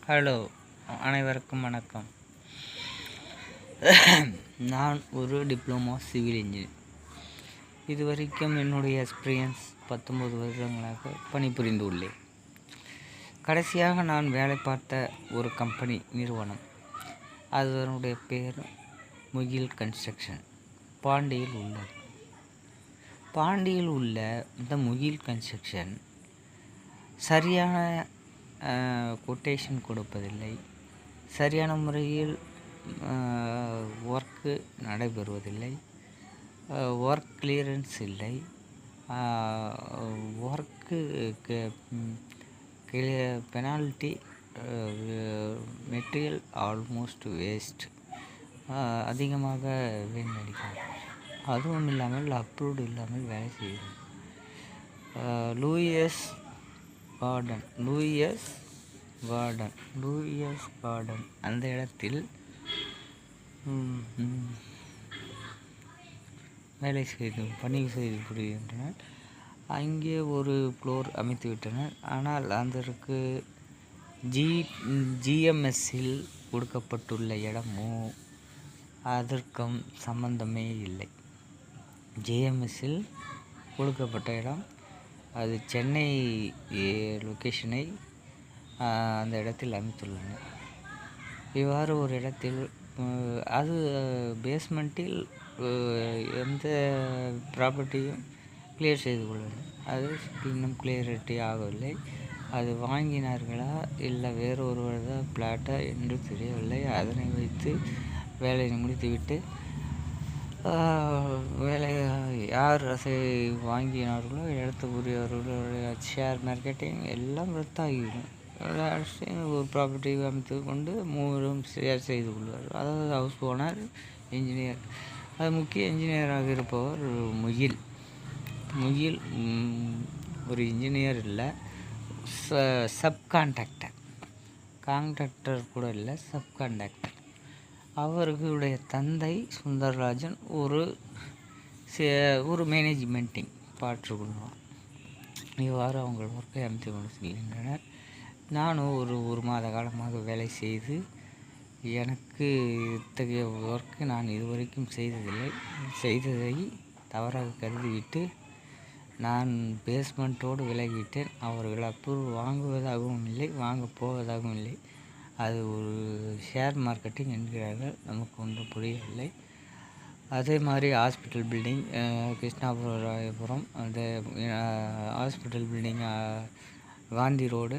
Hello, அனைவருக்கும் வணக்கம். நான் ஒரு டிப்ளமோ சிவில் இன்ஜினியர். இதுவரைக்கும் என்னுடைய எக்ஸ்பீரியன்ஸ் 19 வருடங்களாக பணிபுரிந்து உள்ளேன். கடைசியாக நான் வேலை பார்த்த ஒரு கம்பெனி நிறுவனம், அதனுடைய பேர் முகில் கன்ஸ்ட்ரக்ஷன், பாண்டியில் உள்ளது. பாண்டியில் உள்ள இந்த முகில் கன்ஸ்ட்ரக்ஷன் சரியான கொட்டேஷன் கொடுப்பதில்லை, சரியான முறையில் ஒர்க்கு நடைபெறுவதில்லை, ஒர்க் கிளியரன்ஸ் இல்லை, work penalty, material almost waste, அதிகமாக வீணடிக்கிறது. அதுவும் இல்லாமல் அப்ரூவ்டு இல்லாமல் வேலை செய்கிறது. லூயிஸ் கார்டன் அந்த இடத்தில் பணி செய்து புரிகின்றனர். அங்கே ஒரு ஃப்ளோர் அமைத்து விட்டனர். ஆனால் அதற்கு ஜிஎம்எஸ்ஸில் கொடுக்கப்பட்டுள்ள இடமோ அதற்கும் சம்பந்தமே இல்லை. ஜிஎம்எஸ்ஸில் கொடுக்கப்பட்ட இடம் அது சென்னை லொக்கேஷனை அந்த இடத்தில் அமைத்துள்ளனர். இவ்வாறு ஒரு இடத்தில் அது பேஸ்மெண்ட்டில் எந்த ப்ராப்பர்ட்டியும் கிளியர் செய்து கொள்ளணும். அது இன்னும் கிளியரிட்டி ஆகவில்லை. அது வாங்கினார்களா இல்லை வேறு ஒருவர் பிளாட்டா என்று தெரியவில்லை. அதனை வைத்து வேலையை முடித்துவிட்டு வேலை யார் அதை வாங்கினார்களோ இடத்துக்குரியவர்களுடைய ஷேர் மார்க்கெட்டிங் எல்லாம் ரத்தாகிவிடும். ஒரு ப்ராப்பர்ட்டி அமைத்து கொண்டு மூவரும் ஷேர் செய்து கொள்வார். அதாவது ஹவுஸ் ஓனர், இன்ஜினியர். அது முக்கிய இன்ஜினியராக இருப்பவர் முகில் ஒரு இன்ஜினியர் இல்லை, கான்ட்ராக்டர் கூட இல்லை, சப்கான்ட்ராக்டர். அவர்களுடைய தந்தை சுந்தரராஜன் ஒரு மேனேஜ்மெண்ட்டிங் பார்த்துக்கொள்வார். இவ்வாறு அவங்க ஒர்க்கை அமைத்து கொண்டு செல்கின்றனர். நானும் ஒரு மாத காலமாக வேலை செய்து எனக்கு இத்தகைய ஒர்க்கு நான் இதுவரைக்கும் செய்ததை தவறாக கருதிவிட்டு நான் பேஸ்மெண்ட்டோடு விலகிவிட்டேன். அவர்கள் அப்ரூவ் வாங்குவதாகவும் இல்லை, வாங்க போவதாகவும் இல்லை. அது ஒரு ஷேர் மார்க்கெட்டிங் என்கிறார்கள். நமக்கு ஒன்றும் புரியவில்லை. அதே மாதிரி ஹாஸ்பிட்டல் பில்டிங் கிருஷ்ணாபுரம், அந்த ஹாஸ்பிட்டல் பில்டிங் காந்தி ரோடு,